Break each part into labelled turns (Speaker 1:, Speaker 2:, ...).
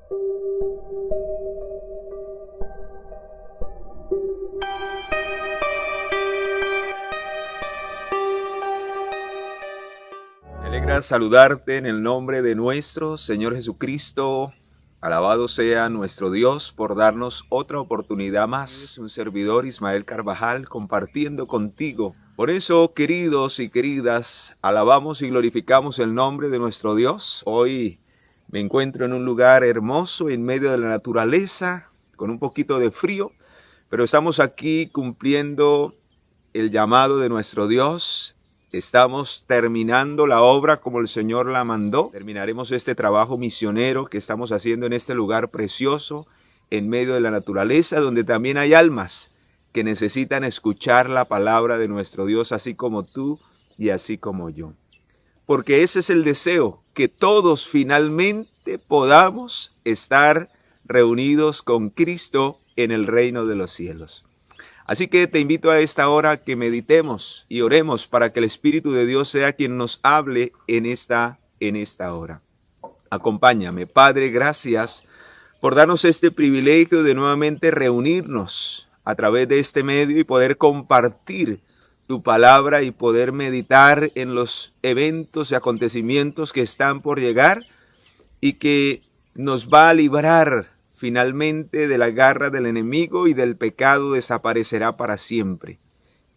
Speaker 1: Me alegra saludarte en el nombre de nuestro Señor Jesucristo. Alabado sea nuestro Dios por darnos otra oportunidad más. Un servidor, Ismael Carvajal, compartiendo contigo. Por eso, queridos y queridas, alabamos y glorificamos el nombre de nuestro Dios. Hoy me encuentro en un lugar hermoso, en medio de la naturaleza, con un poquito de frío, pero estamos aquí cumpliendo el llamado de nuestro Dios. Estamos terminando la obra como el Señor la mandó. Terminaremos este trabajo misionero que estamos haciendo en este lugar precioso, en medio de la naturaleza, donde también hay almas que necesitan escuchar la palabra de nuestro Dios, así como tú y así como yo. Porque ese es el deseo, que todos finalmente podamos estar reunidos con Cristo en el reino de los cielos. Así que te invito a esta hora que meditemos y oremos para que el Espíritu de Dios sea quien nos hable en esta hora. Acompáñame. Padre, gracias por darnos este privilegio de nuevamente reunirnos a través de este medio y poder compartir tu palabra y poder meditar en los eventos y acontecimientos que están por llegar y que nos va a librar finalmente de la garra del enemigo, y del pecado desaparecerá para siempre.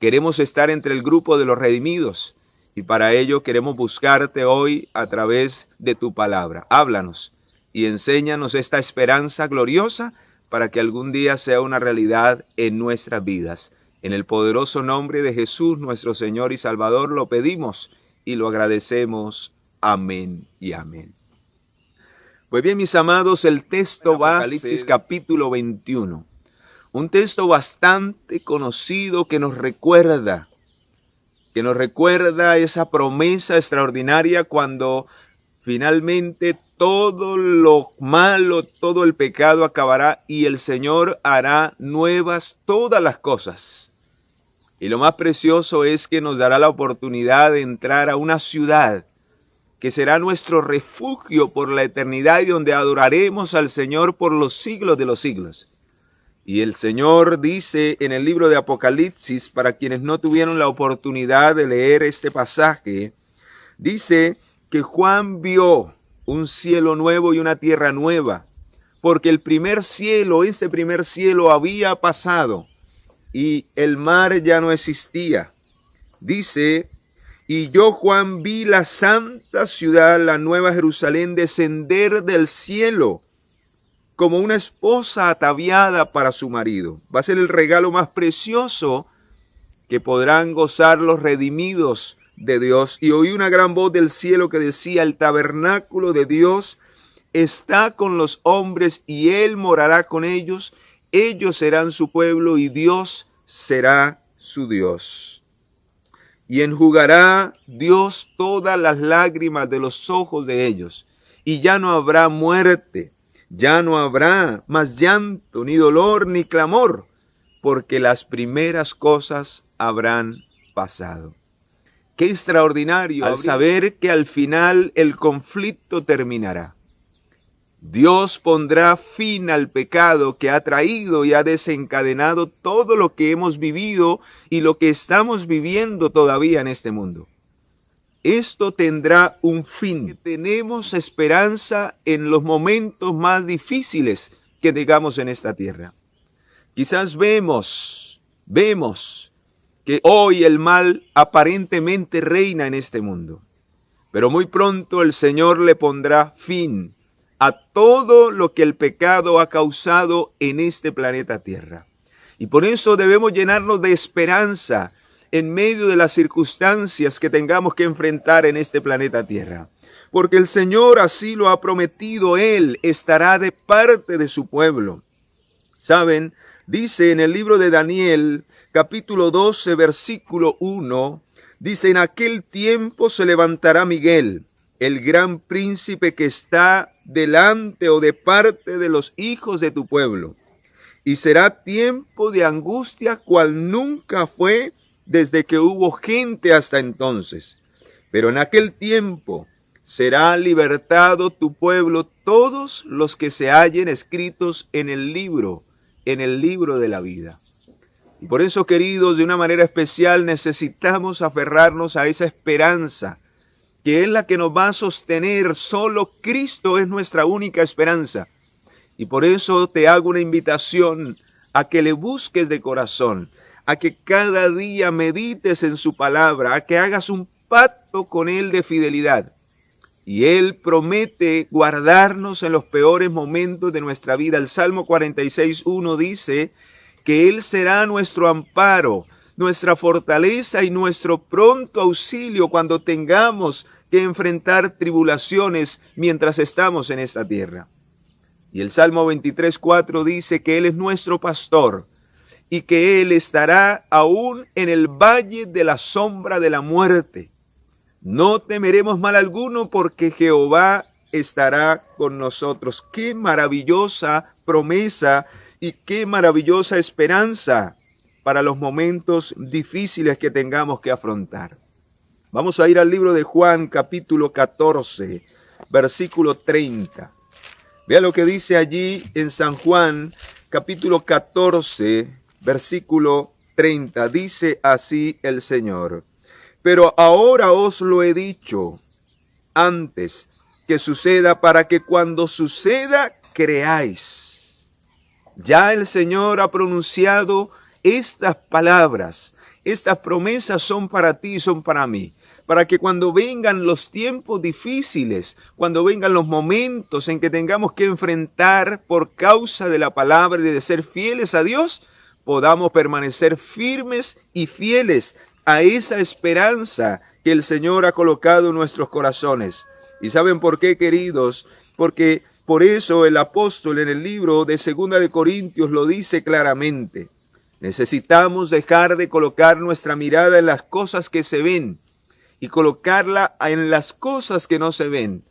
Speaker 1: Queremos estar entre el grupo de los redimidos y para ello queremos buscarte hoy a través de tu palabra. Háblanos y enséñanos esta esperanza gloriosa para que algún día sea una realidad en nuestras vidas. En el poderoso nombre de Jesús, nuestro Señor y Salvador, lo pedimos y lo agradecemos. Amén y amén. Pues bien, mis amados, el texto va a Apocalipsis capítulo 21. Un texto bastante conocido que nos recuerda esa promesa extraordinaria cuando finalmente todo lo malo, todo el pecado acabará y el Señor hará nuevas todas las cosas. Y lo más precioso es que nos dará la oportunidad de entrar a una ciudad que será nuestro refugio por la eternidad y donde adoraremos al Señor por los siglos de los siglos. Y el Señor dice en el libro de Apocalipsis, para quienes no tuvieron la oportunidad de leer este pasaje, dice que Juan vio un cielo nuevo y una tierra nueva, porque el primer cielo, este primer cielo había pasado y el mar ya no existía. Dice: y yo, Juan, vi la santa ciudad, la nueva Jerusalén, descender del cielo como una esposa ataviada para su marido. Va a ser el regalo más precioso que podrán gozar los redimidos de Dios. Y oí una gran voz del cielo que decía: el tabernáculo de Dios está con los hombres y Él morará con ellos. Ellos serán su pueblo y Dios será su Dios. Y enjugará Dios todas las lágrimas de los ojos de ellos. Y ya no habrá muerte, ya no habrá más llanto, ni dolor, ni clamor, porque las primeras cosas habrán pasado. Qué extraordinario al saber que al final el conflicto terminará. Dios pondrá fin al pecado que ha traído y ha desencadenado todo lo que hemos vivido y lo que estamos viviendo todavía en este mundo. Esto tendrá un fin. Tenemos esperanza en los momentos más difíciles que tengamos en esta tierra. Quizás vemos que hoy el mal aparentemente reina en este mundo, pero muy pronto el Señor le pondrá fin a todo lo que el pecado ha causado en este planeta Tierra. Y por eso debemos llenarnos de esperanza en medio de las circunstancias que tengamos que enfrentar en este planeta Tierra. Porque el Señor así lo ha prometido, Él estará de parte de su pueblo. ¿Saben? Dice en el libro de Daniel, capítulo 12, versículo 1, dice: en aquel tiempo se levantará Miguel, el gran príncipe que está delante o de parte de los hijos de tu pueblo. Y será tiempo de angustia cual nunca fue desde que hubo gente hasta entonces. Pero en aquel tiempo será libertado tu pueblo, todos los que se hallen escritos en el libro de la vida. Y por eso, queridos, de una manera especial necesitamos aferrarnos a esa esperanza, que es la que nos va a sostener. Solo Cristo es nuestra única esperanza. Y por eso te hago una invitación a que le busques de corazón, a que cada día medites en su palabra, a que hagas un pacto con Él de fidelidad. Y Él promete guardarnos en los peores momentos de nuestra vida. El Salmo 46:1 dice que Él será nuestro amparo, nuestra fortaleza y nuestro pronto auxilio cuando tengamos que enfrentar tribulaciones mientras estamos en esta tierra. Y el Salmo 23:4 dice que Él es nuestro pastor y que Él estará aún en el valle de la sombra de la muerte. No temeremos mal alguno porque Jehová estará con nosotros. Qué maravillosa promesa y qué maravillosa esperanza para los momentos difíciles que tengamos que afrontar. Vamos a ir al libro de Juan, capítulo 14, versículo 30. Vea lo que dice allí en San Juan, capítulo 14, versículo 30. Dice así el Señor: pero ahora os lo he dicho antes que suceda, para que cuando suceda creáis. Ya el Señor ha pronunciado estas palabras. Estas promesas son para ti, son para mí. Para que cuando vengan los tiempos difíciles, cuando vengan los momentos en que tengamos que enfrentar por causa de la palabra y de ser fieles a Dios, podamos permanecer firmes y fieles a esa esperanza que el Señor ha colocado en nuestros corazones. ¿Y saben por qué, queridos? Porque por eso el apóstol en el libro de 2 de Corintios lo dice claramente. Necesitamos dejar de colocar nuestra mirada en las cosas que se ven y colocarla en las cosas que no se ven,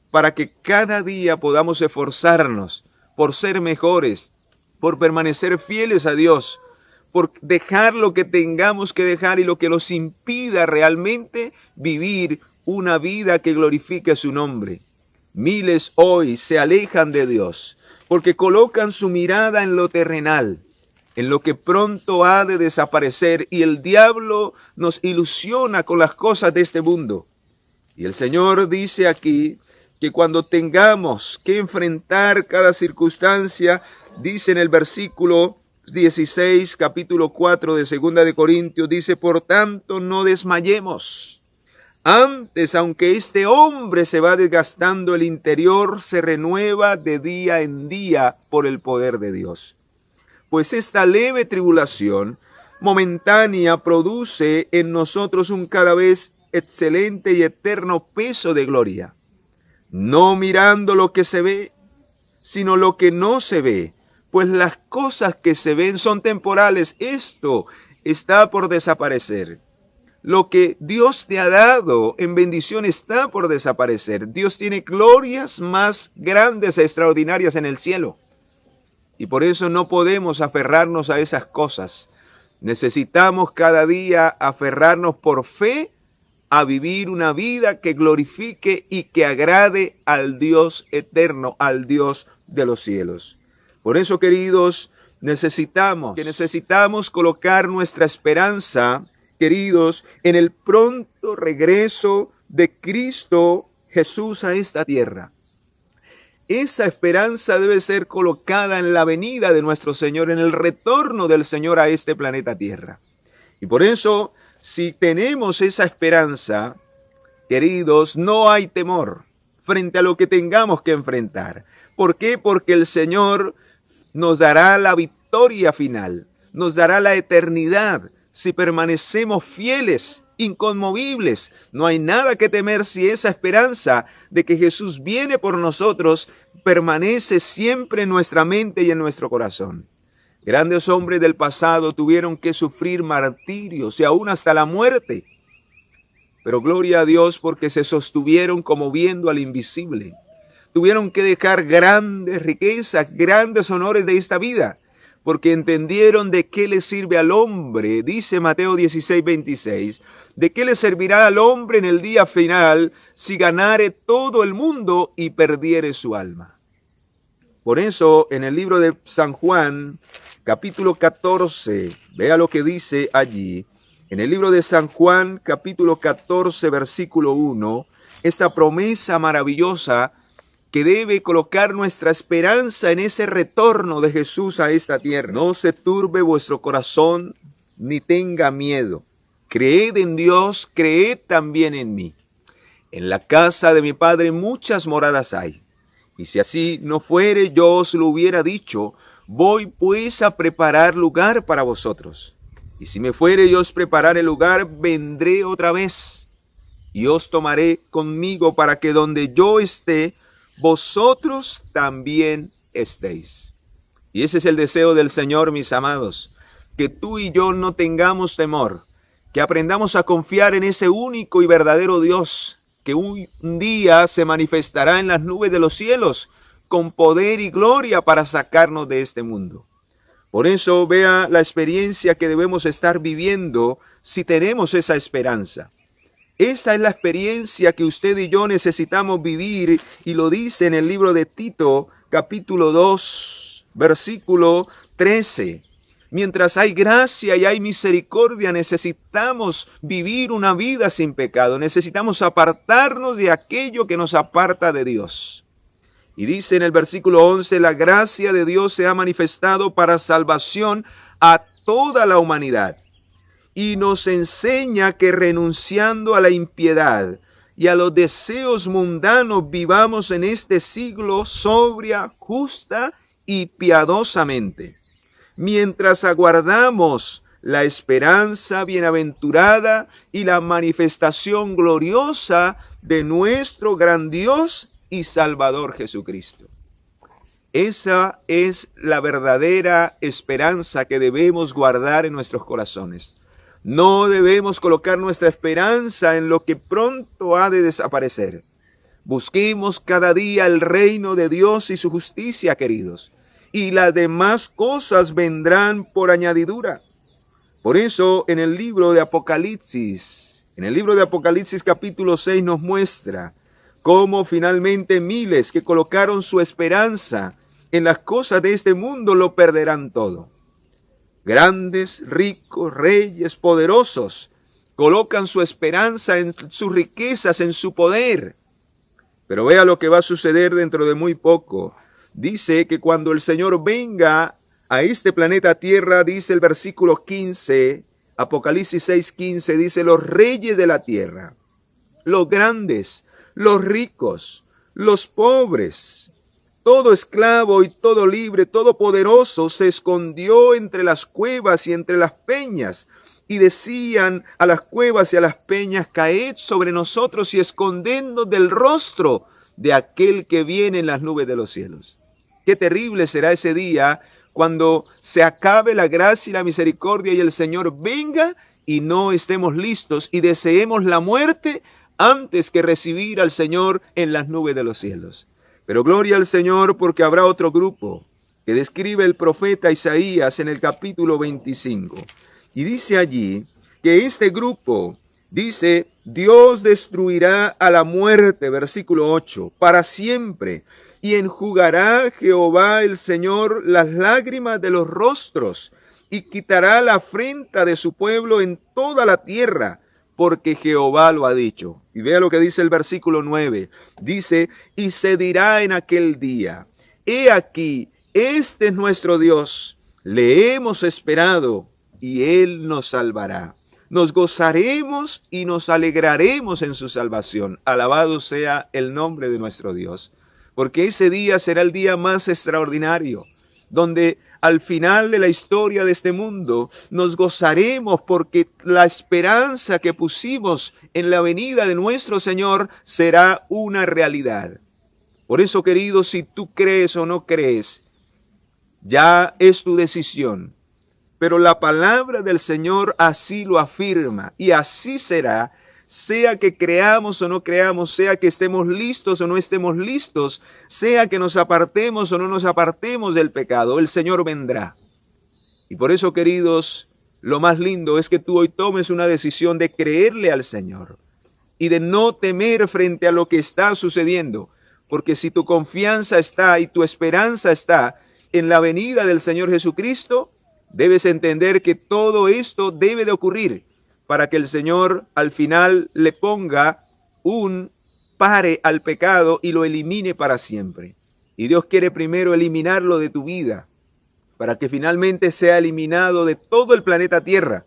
Speaker 1: para que cada día podamos esforzarnos por ser mejores, por permanecer fieles a Dios, por dejar lo que tengamos que dejar y lo que nos impida realmente vivir una vida que glorifique su nombre. Miles hoy se alejan de Dios porque colocan su mirada en lo terrenal, en lo que pronto ha de desaparecer, y el diablo nos ilusiona con las cosas de este mundo. Y el Señor dice aquí que cuando tengamos que enfrentar cada circunstancia, dice en el versículo 16, capítulo 4 de 2 de Corintios, dice: por tanto no desmayemos. Antes, aunque este hombre se va desgastando, el interior se renueva de día en día por el poder de Dios. Pues esta leve tribulación momentánea produce en nosotros un cada vez excelente y eterno peso de gloria, no mirando lo que se ve, sino lo que no se ve. Pues las cosas que se ven son temporales. Esto está por desaparecer. Lo que Dios te ha dado en bendición está por desaparecer. Dios tiene glorias más grandes e extraordinarias en el cielo. Y por eso no podemos aferrarnos a esas cosas. Necesitamos cada día aferrarnos por fe a vivir una vida que glorifique y que agrade al Dios eterno, al Dios de los cielos. Por eso, queridos, necesitamos colocar nuestra esperanza, queridos, en el pronto regreso de Cristo Jesús a esta tierra. Esa esperanza debe ser colocada en la venida de nuestro Señor, en el retorno del Señor a este planeta Tierra. Y por eso, si tenemos esa esperanza, queridos, no hay temor frente a lo que tengamos que enfrentar. ¿Por qué? Porque el Señor nos dará la victoria final, nos dará la eternidad si permanecemos fieles, inconmovibles. No hay nada que temer si esa esperanza de que Jesús viene por nosotros permanece siempre en nuestra mente y en nuestro corazón. Grandes hombres del pasado tuvieron que sufrir martirios y aún hasta la muerte. Pero gloria a Dios porque se sostuvieron como viendo al invisible. Tuvieron que dejar grandes riquezas, grandes honores de esta vida, porque entendieron de qué le sirve al hombre, dice Mateo 16:26, de qué le servirá al hombre en el día final si ganare todo el mundo y perdiere su alma. Por eso, en el libro de San Juan, capítulo 14, vea lo que dice allí. En el libro de San Juan, capítulo 14, versículo 1, esta promesa maravillosa que debe colocar nuestra esperanza en ese retorno de Jesús a esta tierra. No se turbe vuestro corazón, ni tenga miedo. Creed en Dios, creed también en mí. En la casa de mi Padre muchas moradas hay. Y si así no fuere, yo os lo hubiera dicho, voy pues a preparar lugar para vosotros. Y si me fuere y os preparare lugar, vendré otra vez, y os tomaré conmigo para que donde yo esté, vosotros también estéis. Y ese es el deseo del Señor, mis amados, que tú y yo no tengamos temor, que aprendamos a confiar en ese único y verdadero Dios, que un día se manifestará en las nubes de los cielos con poder y gloria para sacarnos de este mundo. Por eso vea la experiencia que debemos estar viviendo si tenemos esa esperanza. Esa es la experiencia que usted y yo necesitamos vivir, y lo dice en el libro de Tito, capítulo 2, versículo 13. Mientras hay gracia y hay misericordia, necesitamos vivir una vida sin pecado. Necesitamos apartarnos de aquello que nos aparta de Dios. Y dice en el versículo 11, la gracia de Dios se ha manifestado para salvación a toda la humanidad. Y nos enseña que renunciando a la impiedad y a los deseos mundanos vivamos en este siglo sobria, justa y piadosamente, mientras aguardamos la esperanza bienaventurada y la manifestación gloriosa de nuestro gran Dios y Salvador Jesucristo. Esa es la verdadera esperanza que debemos guardar en nuestros corazones. No debemos colocar nuestra esperanza en lo que pronto ha de desaparecer. Busquemos cada día el reino de Dios y su justicia, queridos, y las demás cosas vendrán por añadidura. Por eso en el libro de Apocalipsis capítulo 6 nos muestra cómo finalmente miles que colocaron su esperanza en las cosas de este mundo lo perderán todo. Grandes, ricos, reyes, poderosos, colocan su esperanza en sus riquezas, en su poder. Pero vea lo que va a suceder dentro de muy poco. Dice que cuando el Señor venga a este planeta Tierra, dice el versículo 15, Apocalipsis 6:15, dice, los reyes de la tierra, los grandes, los ricos, los pobres, todo esclavo y todo libre, todo poderoso, se escondió entre las cuevas y entre las peñas, y decían a las cuevas y a las peñas, caed sobre nosotros y escondednos del rostro de aquel que viene en las nubes de los cielos. Qué terrible será ese día cuando se acabe la gracia y la misericordia y el Señor venga y no estemos listos y deseemos la muerte antes que recibir al Señor en las nubes de los cielos. Pero gloria al Señor, porque habrá otro grupo que describe el profeta Isaías en el capítulo 25. Y dice allí que este grupo, dice, Dios destruirá a la muerte, versículo 8, para siempre, y enjugará Jehová el Señor las lágrimas de los rostros, y quitará la afrenta de su pueblo en toda la tierra, porque Jehová lo ha dicho. Y vea lo que dice el versículo 9. Dice, y se dirá en aquel día, he aquí, este es nuestro Dios, le hemos esperado, y Él nos salvará. Nos gozaremos y nos alegraremos en su salvación. Alabado sea el nombre de nuestro Dios. Porque ese día será el día más extraordinario, donde al final de la historia de este mundo nos gozaremos porque la esperanza que pusimos en la venida de nuestro Señor será una realidad. Por eso, queridos, si tú crees o no crees, ya es tu decisión. Pero la palabra del Señor así lo afirma y así será, sea que creamos o no creamos, sea que estemos listos o no estemos listos, sea que nos apartemos o no nos apartemos del pecado, el Señor vendrá. Y por eso, queridos, lo más lindo es que tú hoy tomes una decisión de creerle al Señor y de no temer frente a lo que está sucediendo. Porque si tu confianza está y tu esperanza está en la venida del Señor Jesucristo, debes entender que todo esto debe de ocurrir para que el Señor al final le ponga un pare al pecado y lo elimine para siempre. Y Dios quiere primero eliminarlo de tu vida, para que finalmente sea eliminado de todo el planeta Tierra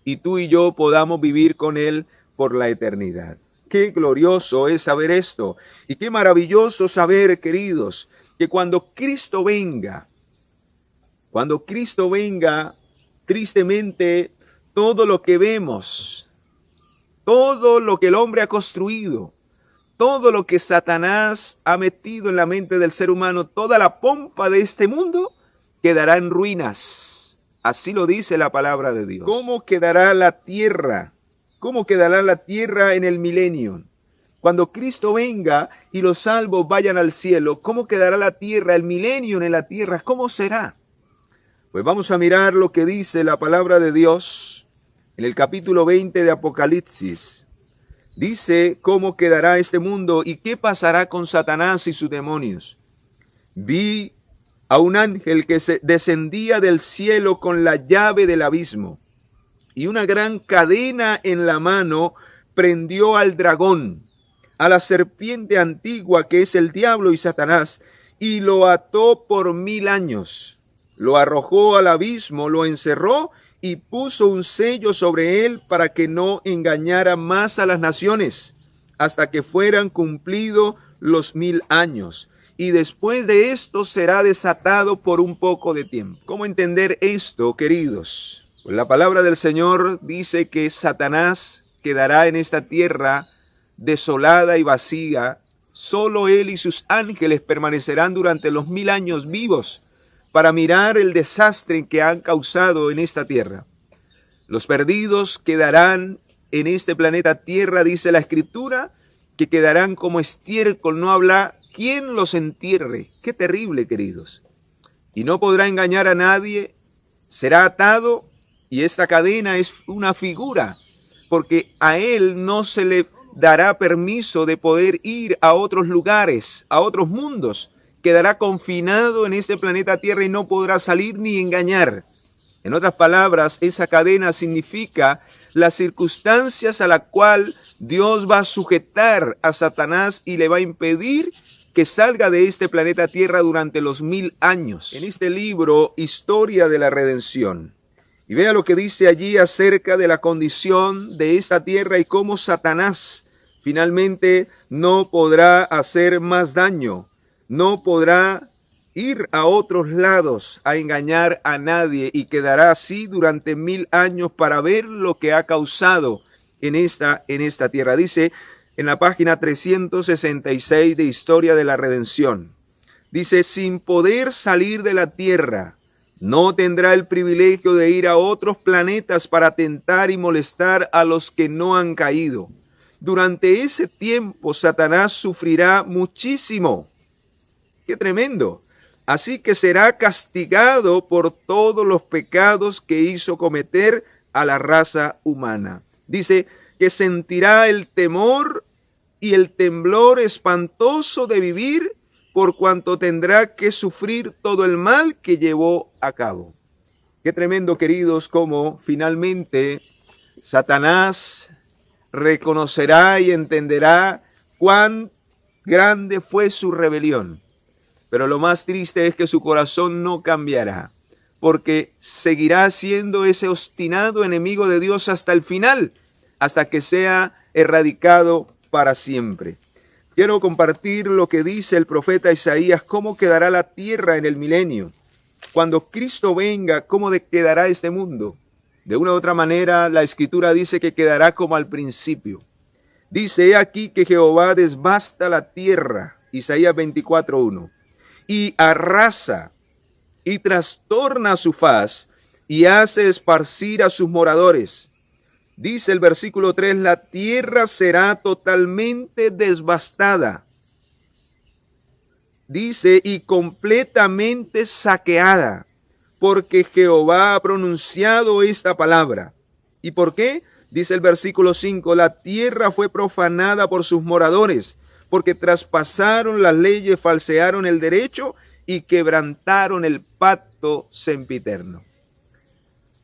Speaker 1: y tú y yo podamos vivir con Él por la eternidad. Qué glorioso es saber esto y qué maravilloso saber, queridos, que cuando Cristo venga, tristemente todo lo que vemos, todo lo que el hombre ha construido, todo lo que Satanás ha metido en la mente del ser humano, toda la pompa de este mundo, quedará en ruinas. Así lo dice la palabra de Dios. ¿Cómo quedará la tierra? ¿Cómo quedará la tierra en el milenio? Cuando Cristo venga y los salvos vayan al cielo, ¿cómo quedará la tierra, el milenio en la tierra? ¿Cómo será? Pues vamos a mirar lo que dice la palabra de Dios en el capítulo 20 de Apocalipsis. Dice cómo quedará este mundo y qué pasará con Satanás y sus demonios. Vi a un ángel que descendía del cielo con la llave del abismo, y una gran cadena en la mano prendió al dragón, a la serpiente antigua que es el diablo y Satanás, y lo ató por 1000 años. Lo arrojó al abismo, lo encerró y puso un sello sobre él para que no engañara más a las naciones, hasta que fueran cumplidos los 1000 años. Y después de esto será desatado por un poco de tiempo. ¿Cómo entender esto, queridos? Pues la palabra del Señor dice que Satanás quedará en esta tierra desolada y vacía. Solo él y sus ángeles permanecerán durante los 1000 años vivos para mirar el desastre que han causado en esta tierra. Los perdidos quedarán en este planeta Tierra, dice la Escritura, que quedarán como estiércol, no habrá quien los entierre. Qué terrible, queridos. Y no podrá engañar a nadie, será atado, y esta cadena es una figura, porque a él no se le dará permiso de poder ir a otros lugares, a otros mundos. Quedará confinado en este planeta Tierra y no podrá salir ni engañar. En otras palabras, esa cadena significa las circunstancias a la cual Dios va a sujetar a Satanás y le va a impedir que salga de este planeta Tierra durante los 1000 años. En este libro, Historia de la Redención. Y vea lo que dice allí acerca de la condición de esta tierra y cómo Satanás finalmente no podrá hacer más daño. No podrá ir a otros lados a engañar a nadie y quedará así durante 1000 años para ver lo que ha causado en esta tierra. Dice en la página 366 de Historia de la Redención. Dice, sin poder salir de la tierra, no tendrá el privilegio de ir a otros planetas para tentar y molestar a los que no han caído. Durante ese tiempo, Satanás sufrirá muchísimo. ¡Qué tremendo! Así que será castigado por todos los pecados que hizo cometer a la raza humana. Dice que sentirá el temor y el temblor espantoso de vivir por cuanto tendrá que sufrir todo el mal que llevó a cabo. Qué tremendo, queridos, como finalmente Satanás reconocerá y entenderá cuán grande fue su rebelión. Pero lo más triste es que su corazón no cambiará, porque seguirá siendo ese obstinado enemigo de Dios hasta el final, hasta que sea erradicado para siempre. Quiero compartir lo que dice el profeta Isaías, cómo quedará la tierra en el milenio. Cuando Cristo venga, ¿cómo quedará este mundo? De una u otra manera, la Escritura dice que quedará como al principio. Dice, he aquí que Jehová desbasta la tierra, Isaías 24:1. Y arrasa y trastorna su faz y hace esparcir a sus moradores. Dice el versículo 3, la tierra será totalmente devastada. Dice, y completamente saqueada, porque Jehová ha pronunciado esta palabra. ¿Y por qué? Dice el versículo 5, la tierra fue profanada por sus moradores, porque traspasaron las leyes, falsearon el derecho y quebrantaron el pacto sempiterno.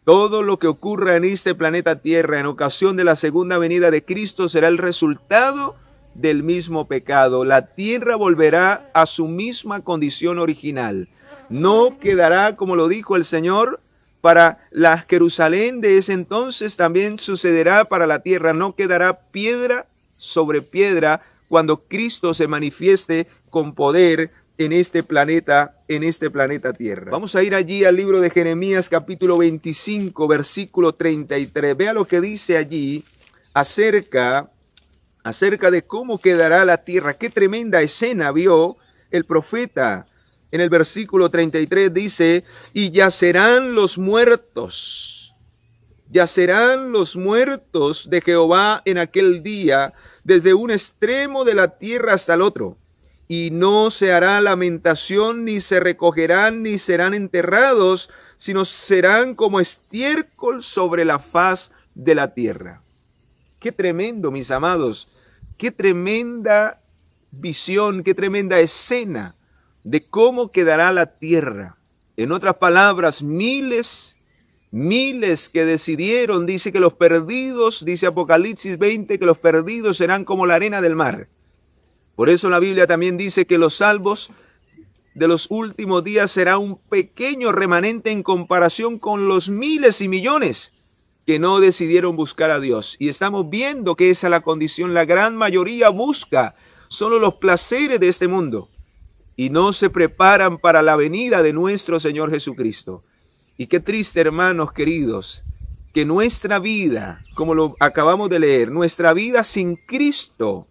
Speaker 1: Todo lo que ocurra en este planeta Tierra en ocasión de la segunda venida de Cristo será el resultado del mismo pecado. La tierra volverá a su misma condición original. No quedará, como lo dijo el Señor, para la Jerusalén de ese entonces también sucederá para la tierra. No quedará piedra sobre piedra cuando Cristo se manifieste con poder en este planeta Tierra. Vamos a ir allí al libro de Jeremías capítulo 25, versículo 33. Vea lo que dice allí acerca de cómo quedará la tierra. Qué tremenda escena vio el profeta. En el versículo 33 dice, y yacerán los muertos de Jehová en aquel día, desde un extremo de la tierra hasta el otro. Y no se hará lamentación, ni se recogerán, ni serán enterrados, sino serán como estiércol sobre la faz de la tierra. Qué tremendo, mis amados, qué tremenda visión, qué tremenda escena de cómo quedará la tierra. En otras palabras, miles que decidieron, dice que los perdidos, dice Apocalipsis 20, que los perdidos serán como la arena del mar. Por eso la Biblia también dice que los salvos de los últimos días será un pequeño remanente en comparación con los miles y millones que no decidieron buscar a Dios. Y estamos viendo que esa es la condición. La gran mayoría busca solo los placeres de este mundo y no se preparan para la venida de nuestro Señor Jesucristo. Y qué triste, hermanos queridos, que nuestra vida, como lo acabamos de leer, nuestra vida sin Cristo,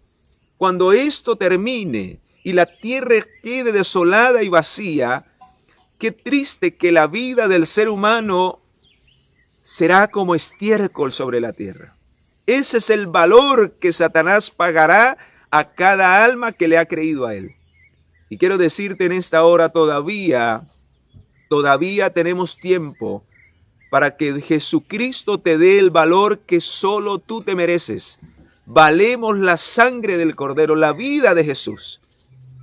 Speaker 1: cuando esto termine y la tierra quede desolada y vacía, qué triste que la vida del ser humano será como estiércol sobre la tierra. Ese es el valor que Satanás pagará a cada alma que le ha creído a él. Y quiero decirte en esta hora, todavía tenemos tiempo para que Jesucristo te dé el valor que solo tú te mereces. Valemos la sangre del Cordero, la vida de Jesús.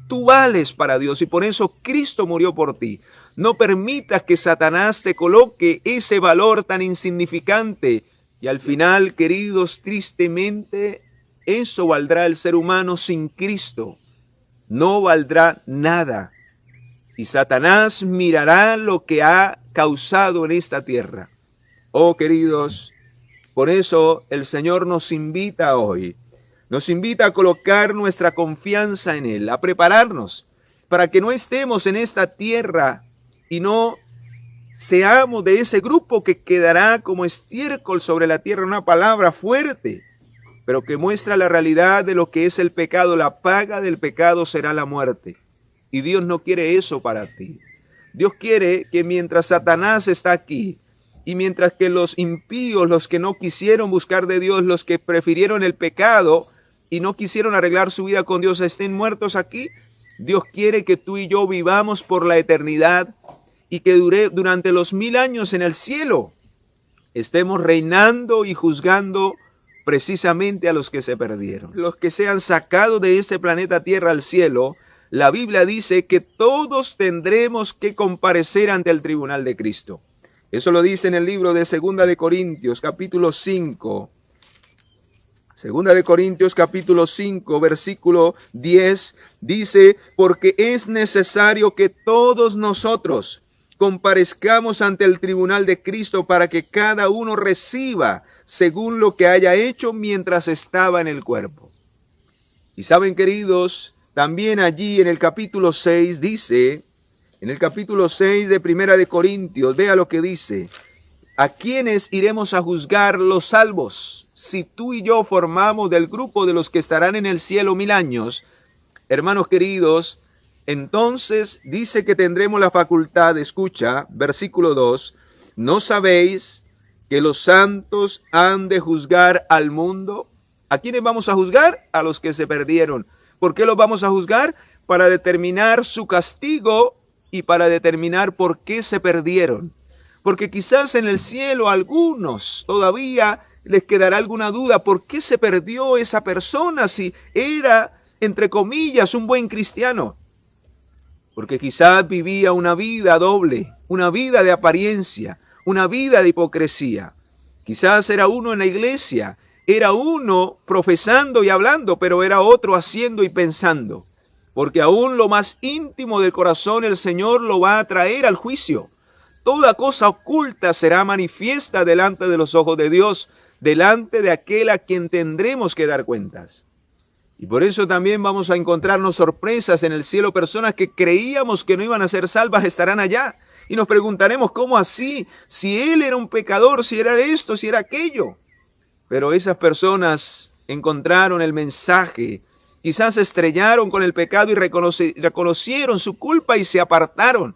Speaker 1: Tú vales para Dios y por eso Cristo murió por ti. No permitas que Satanás te coloque ese valor tan insignificante. Y al final, queridos, tristemente, eso valdrá el ser humano sin Cristo. No valdrá nada. Y Satanás mirará lo que ha causado en esta tierra. Oh, queridos, por eso el Señor nos invita hoy. Nos invita a colocar nuestra confianza en Él, a prepararnos para que no estemos en esta tierra y no seamos de ese grupo que quedará como estiércol sobre la tierra, una palabra fuerte, pero que muestra la realidad de lo que es el pecado. La paga del pecado será la muerte. Y Dios no quiere eso para ti. Dios quiere que mientras Satanás está aquí, y mientras que los impíos, los que no quisieron buscar de Dios, los que prefirieron el pecado y no quisieron arreglar su vida con Dios, estén muertos aquí, Dios quiere que tú y yo vivamos por la eternidad y que durante los 1000 años en el cielo estemos reinando y juzgando precisamente a los que se perdieron. Los que sean sacados de este planeta Tierra al cielo, la Biblia dice que todos tendremos que comparecer ante el tribunal de Cristo. Eso lo dice en el libro de 2 de Corintios, capítulo 5. 2 de Corintios, capítulo 5, versículo 10, dice, porque es necesario que todos nosotros comparezcamos ante el tribunal de Cristo para que cada uno reciba según lo que haya hecho mientras estaba en el cuerpo. Y saben, queridos, también allí en el capítulo 6 dice, en el capítulo 6 de 1 de Corintios, vea lo que dice, ¿a quiénes iremos a juzgar los salvos? Si tú y yo formamos del grupo de los que estarán en el cielo 1000 años, hermanos queridos, entonces dice que tendremos la facultad, escucha, versículo 2, ¿no sabéis que los santos han de juzgar al mundo? ¿A quiénes vamos a juzgar? A los que se perdieron. ¿Por qué los vamos a juzgar? Para determinar su castigo y para determinar por qué se perdieron. Porque quizás en el cielo a algunos todavía les quedará alguna duda. ¿Por qué se perdió esa persona si era, entre comillas, un buen cristiano? Porque quizás vivía una vida doble, una vida de apariencia, una vida de hipocresía. Quizás era uno en la iglesia, era uno profesando y hablando, pero era otro haciendo y pensando. Porque aún lo más íntimo del corazón el Señor lo va a traer al juicio. Toda cosa oculta será manifiesta delante de los ojos de Dios, delante de aquel a quien tendremos que dar cuentas. Y por eso también vamos a encontrarnos sorpresas en el cielo. Personas que creíamos que no iban a ser salvas estarán allá. Y nos preguntaremos, ¿cómo así? Si él era un pecador, si era esto, si era aquello. Pero esas personas encontraron el mensaje. Quizás se estrellaron con el pecado y reconocieron su culpa y se apartaron.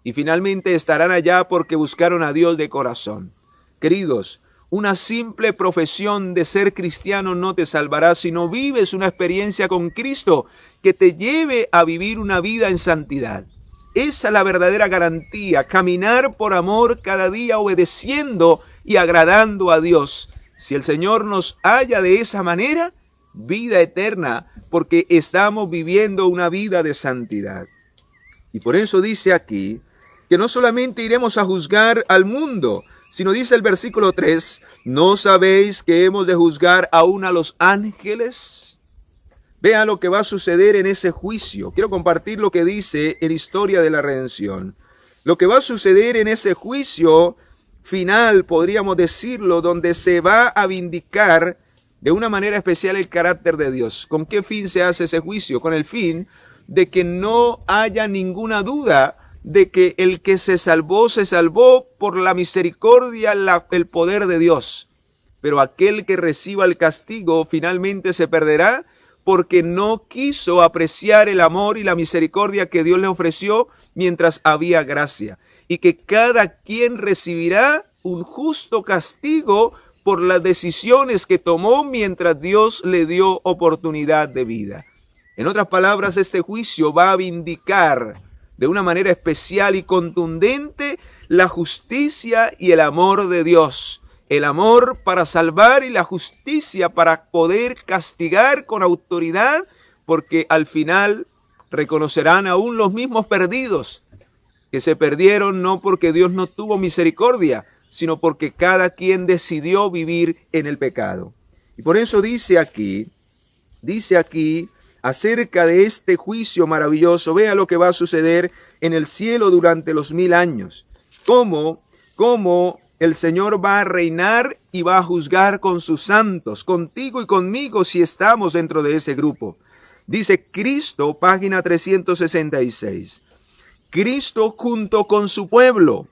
Speaker 1: Y finalmente estarán allá porque buscaron a Dios de corazón. Queridos, una simple profesión de ser cristiano no te salvará si no vives una experiencia con Cristo que te lleve a vivir una vida en santidad. Esa es la verdadera garantía, caminar por amor cada día obedeciendo y agradando a Dios. Si el Señor nos halla de esa manera, vida eterna, porque estamos viviendo una vida de santidad. Y por eso dice aquí que no solamente iremos a juzgar al mundo, sino dice el versículo 3, ¿no sabéis que hemos de juzgar aún a los ángeles? Vea lo que va a suceder en ese juicio. Quiero compartir lo que dice en Historia de la Redención. Lo que va a suceder en ese juicio final, podríamos decirlo, donde se va a vindicar de una manera especial el carácter de Dios. ¿Con qué fin se hace ese juicio? Con el fin de que no haya ninguna duda de que el que se salvó por la misericordia, el poder de Dios. Pero aquel que reciba el castigo finalmente se perderá porque no quiso apreciar el amor y la misericordia que Dios le ofreció mientras había gracia. Y que cada quien recibirá un justo castigo por las decisiones que tomó mientras Dios le dio oportunidad de vida. En otras palabras, este juicio va a vindicar de una manera especial y contundente la justicia y el amor de Dios. El amor para salvar y la justicia para poder castigar con autoridad, porque al final reconocerán aún los mismos perdidos, que se perdieron no porque Dios no tuvo misericordia, sino porque cada quien decidió vivir en el pecado. Y por eso dice aquí acerca de este juicio maravilloso, vea lo que va a suceder en el cielo durante los 1000 años. Cómo el Señor va a reinar y va a juzgar con sus santos, contigo y conmigo si estamos dentro de ese grupo. Dice Cristo, página 366. Cristo junto con su pueblo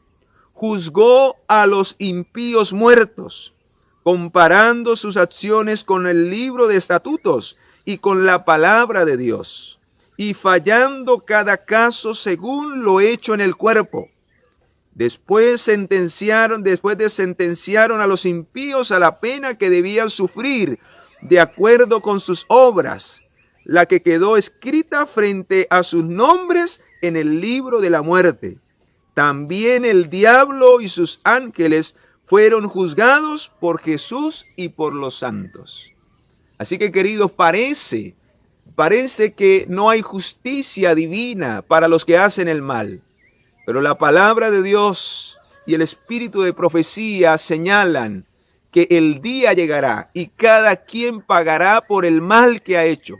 Speaker 1: juzgó a los impíos muertos, comparando sus acciones con el libro de estatutos y con la palabra de Dios, y fallando cada caso según lo hecho en el cuerpo. Después sentenciaron a los impíos a la pena que debían sufrir de acuerdo con sus obras, la que quedó escrita frente a sus nombres en el libro de la muerte. También el diablo y sus ángeles fueron juzgados por Jesús y por los santos. Así que, queridos, parece que no hay justicia divina para los que hacen el mal. Pero la palabra de Dios y el espíritu de profecía señalan que el día llegará y cada quien pagará por el mal que ha hecho.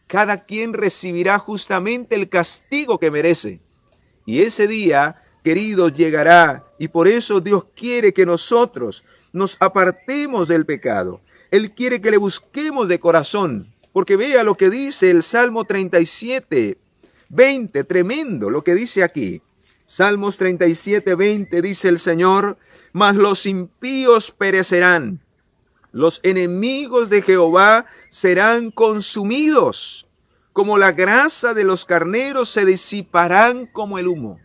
Speaker 1: Cada quien recibirá justamente el castigo que merece. Y ese día, queridos, llegará. Y por eso Dios quiere que nosotros nos apartemos del pecado. Él quiere que le busquemos de corazón. Porque vea lo que dice el Salmo 37, 20, tremendo lo que dice aquí. Salmos 37, 20 dice el Señor, mas los impíos perecerán, los enemigos de Jehová serán consumidos, como la grasa de los carneros se disiparán como el humo.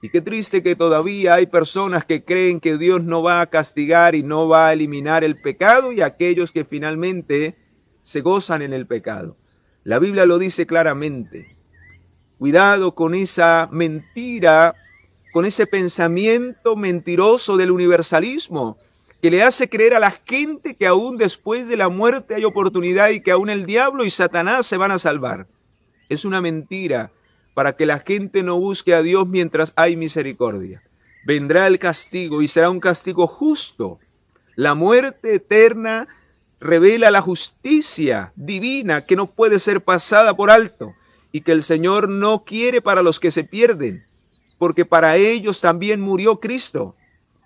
Speaker 1: Y qué triste que todavía hay personas que creen que Dios no va a castigar y no va a eliminar el pecado y aquellos que finalmente se gozan en el pecado. La Biblia lo dice claramente. Cuidado con esa mentira, con ese pensamiento mentiroso del universalismo, que le hace creer a la gente que aún después de la muerte hay oportunidad y que aún el diablo y Satanás se van a salvar. Es una mentira para que la gente no busque a Dios mientras hay misericordia. Vendrá el castigo y será un castigo justo. La muerte eterna revela la justicia divina que no puede ser pasada por alto y que el Señor no quiere para los que se pierden, porque para ellos también murió Cristo.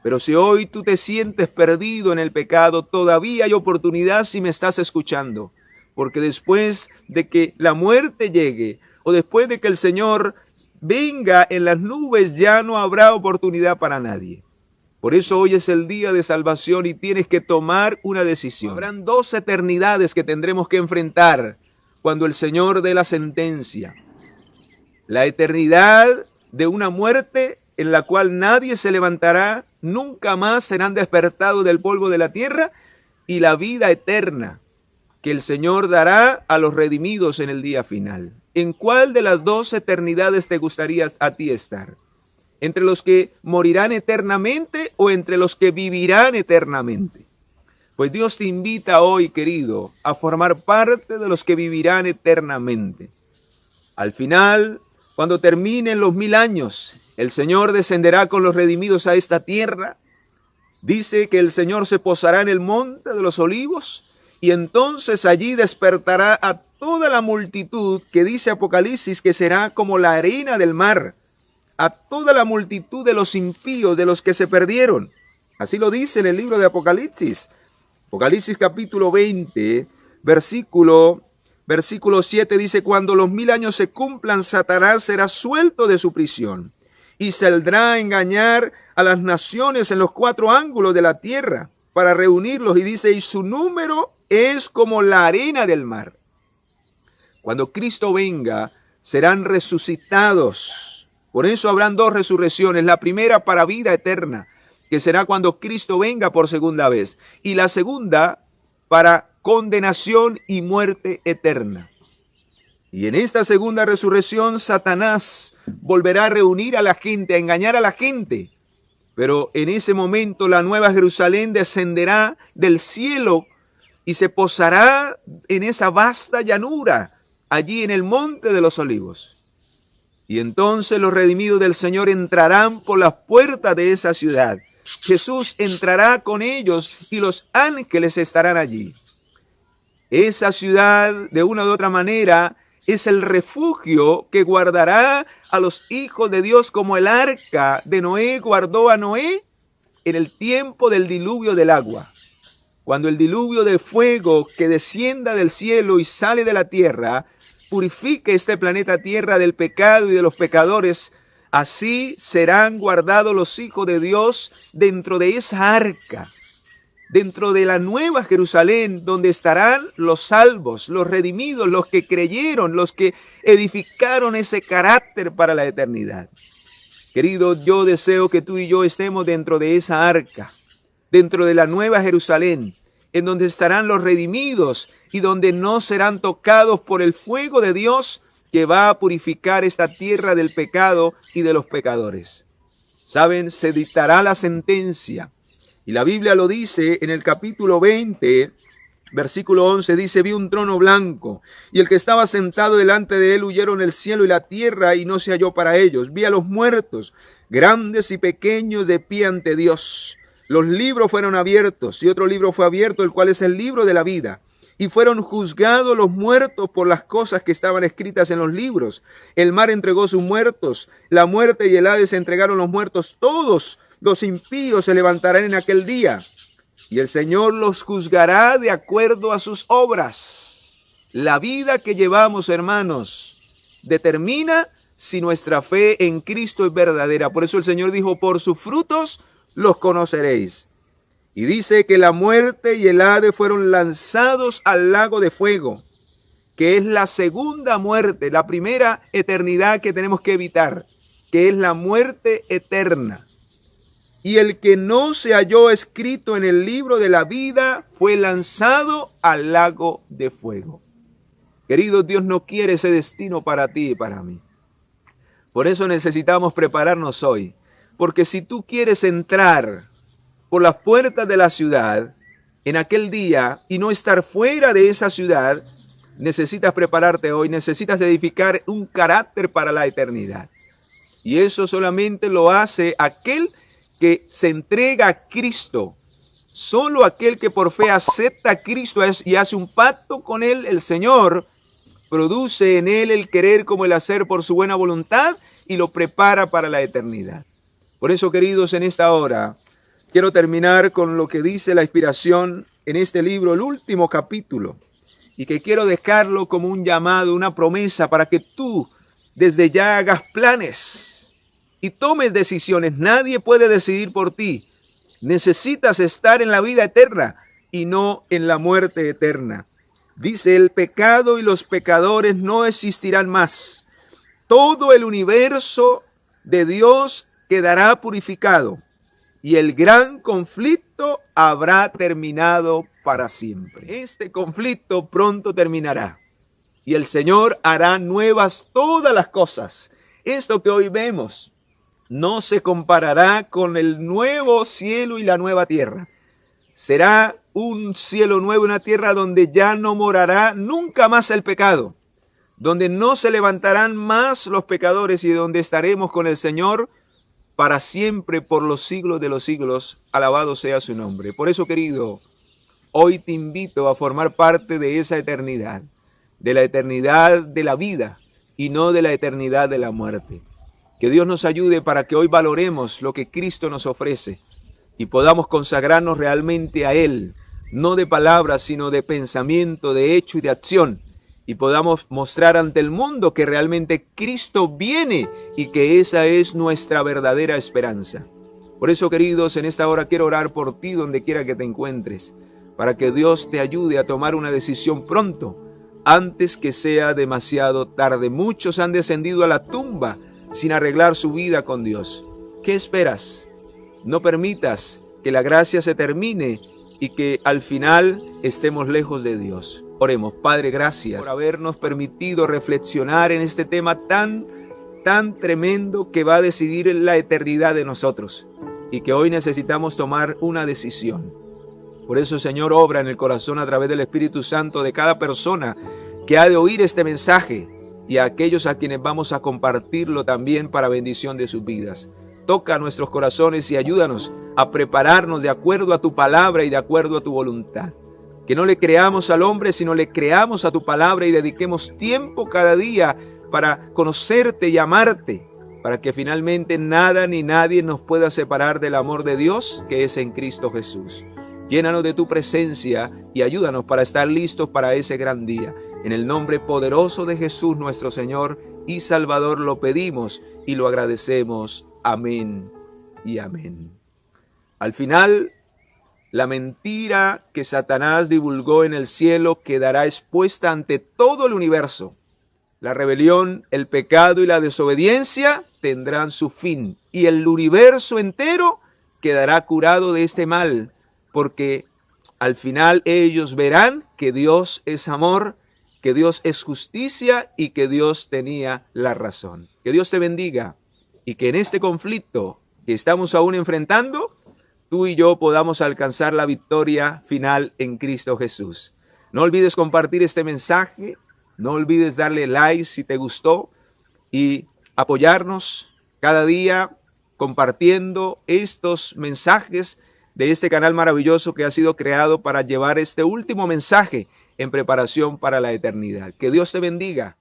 Speaker 1: Pero si hoy tú te sientes perdido en el pecado, todavía hay oportunidad si me estás escuchando, porque después de que la muerte llegue o después de que el Señor venga en las nubes, ya no habrá oportunidad para nadie. Por eso hoy es el día de salvación y tienes que tomar una decisión. Habrán 2 eternidades que tendremos que enfrentar cuando el Señor dé la sentencia. La eternidad de una muerte en la cual nadie se levantará, nunca más serán despertados del polvo de la tierra, y la vida eterna que el Señor dará a los redimidos en el día final. ¿En cuál de las 2 eternidades te gustaría a ti estar? ¿Entre los que morirán eternamente o entre los que vivirán eternamente? Pues Dios te invita hoy, querido, a formar parte de los que vivirán eternamente. Al final, cuando terminen los 1000 años, el Señor descenderá con los redimidos a esta tierra. Dice que el Señor se posará en el monte de los olivos y entonces allí despertará a toda la multitud que dice Apocalipsis que será como la arena del mar, a toda la multitud de los impíos, de los que se perdieron. Así lo dice en el libro de Apocalipsis. Apocalipsis capítulo 20, versículo 7 dice: cuando los 1000 años se cumplan, Satanás será suelto de su prisión y saldrá a engañar a las naciones en los 4 ángulos de la tierra para reunirlos. Y dice, y su número es como la arena del mar. Cuando Cristo venga, serán resucitados. Por eso habrán 2 resurrecciones. La primera para vida eterna, que será cuando Cristo venga por segunda vez. Y la segunda para condenación y muerte eterna. Y en esta segunda resurrección, Satanás volverá a reunir a la gente, a engañar a la gente. Pero en ese momento la nueva Jerusalén descenderá del cielo y se posará en esa vasta llanura, allí en el monte de los olivos. Y entonces los redimidos del Señor entrarán por las puertas de esa ciudad. Jesús entrará con ellos y los ángeles estarán allí. Esa ciudad, de una u otra manera, es el refugio que guardará a los hijos de Dios, como el arca de Noé guardó a Noé en el tiempo del diluvio del agua. Cuando el diluvio de fuego que descienda del cielo y sale de la tierra purifique este planeta Tierra del pecado y de los pecadores, así serán guardados los hijos de Dios dentro de esa arca, dentro de la nueva Jerusalén, donde estarán los salvos, los redimidos, los que creyeron, los que edificaron ese carácter para la eternidad. Querido, yo deseo que tú y yo estemos dentro de esa arca, dentro de la nueva Jerusalén, en donde estarán los redimidos y donde no serán tocados por el fuego de Dios que va a purificar esta tierra del pecado y de los pecadores. ¿Saben? Se dictará la sentencia. Y la Biblia lo dice en el capítulo 20, versículo 11, dice: vi un trono blanco, y el que estaba sentado delante de él huyeron el cielo y la tierra, y no se halló para ellos. Vi a los muertos, grandes y pequeños, de pie ante Dios. Los libros fueron abiertos, y otro libro fue abierto, el cual es el libro de la vida. Y fueron juzgados los muertos por las cosas que estaban escritas en los libros. El mar entregó sus muertos, la muerte y el Hades entregaron los muertos. Todos los impíos se levantarán en aquel día, y el Señor los juzgará de acuerdo a sus obras. La vida que llevamos, hermanos, determina si nuestra fe en Cristo es verdadera. Por eso el Señor dijo: por sus frutos los conoceréis. Y dice que la muerte y el Hades fueron lanzados al lago de fuego, que es la segunda muerte, la primera eternidad que tenemos que evitar, que es la muerte eterna. Y el que no se halló escrito en el libro de la vida fue lanzado al lago de fuego. Querido, Dios no quiere ese destino para ti y para mí. Por eso necesitamos prepararnos hoy. Porque si tú quieres entrar por las puertas de la ciudad en aquel día y no estar fuera de esa ciudad, necesitas prepararte hoy, necesitas edificar un carácter para la eternidad. Y eso solamente lo hace aquel que se entrega a Cristo. Solo aquel que por fe acepta a Cristo y hace un pacto con Él, el Señor, produce en él el querer como el hacer por su buena voluntad y lo prepara para la eternidad. Por eso, queridos, en esta hora quiero terminar con lo que dice la inspiración en este libro, el último capítulo, y que quiero dejarlo como un llamado, una promesa para que tú desde ya hagas planes y tomes decisiones. Nadie puede decidir por ti. Necesitas estar en la vida eterna y no en la muerte eterna. Dice, el pecado y los pecadores no existirán más. Todo el universo de Dios quedará purificado y el gran conflicto habrá terminado para siempre. Este conflicto pronto terminará y el Señor hará nuevas todas las cosas. Esto que hoy vemos no se comparará con el nuevo cielo y la nueva tierra. Será un cielo nuevo y una tierra donde ya no morará nunca más el pecado, donde no se levantarán más los pecadores y donde estaremos con el Señor para siempre por los siglos de los siglos. Alabado sea su nombre. Por eso, querido, hoy te invito a formar parte de esa eternidad, de la eternidad de la vida y no de la eternidad de la muerte. Que Dios nos ayude para que hoy valoremos lo que Cristo nos ofrece y podamos consagrarnos realmente a Él, no de palabras, sino de pensamiento, de hecho y de acción, y podamos mostrar ante el mundo que realmente Cristo viene y que esa es nuestra verdadera esperanza. Por eso, queridos, en esta hora quiero orar por ti donde quiera que te encuentres, para que Dios te ayude a tomar una decisión pronto, antes que sea demasiado tarde. Muchos han descendido a la tumba sin arreglar su vida con Dios. ¿Qué esperas? No permitas que la gracia se termine y que al final estemos lejos de Dios. Oremos. Padre, gracias por habernos permitido reflexionar en este tema tan tremendo que va a decidir la eternidad de nosotros y que hoy necesitamos tomar una decisión. Por eso, Señor, obra en el corazón a través del Espíritu Santo de cada persona que ha de oír este mensaje y a aquellos a quienes vamos a compartirlo también para bendición de sus vidas. Toca nuestros corazones y ayúdanos a prepararnos de acuerdo a tu palabra y de acuerdo a tu voluntad. Que no le creamos al hombre, sino le creamos a tu palabra y dediquemos tiempo cada día para conocerte y amarte, para que finalmente nada ni nadie nos pueda separar del amor de Dios que es en Cristo Jesús. Llénanos de tu presencia y ayúdanos para estar listos para ese gran día. En el nombre poderoso de Jesús nuestro Señor y Salvador lo pedimos y lo agradecemos. Amén y amén. Al final, la mentira que Satanás divulgó en el cielo quedará expuesta ante todo el universo. La rebelión, el pecado y la desobediencia tendrán su fin y el universo entero quedará curado de este mal, porque al final ellos verán que Dios es amor, que Dios es justicia y que Dios tenía la razón. Que Dios te bendiga y que en este conflicto que estamos aún enfrentando, tú y yo podamos alcanzar la victoria final en Cristo Jesús. No olvides compartir este mensaje, no olvides darle like si te gustó y apoyarnos cada día compartiendo estos mensajes de este canal maravilloso que ha sido creado para llevar este último mensaje en preparación para la eternidad. Que Dios te bendiga.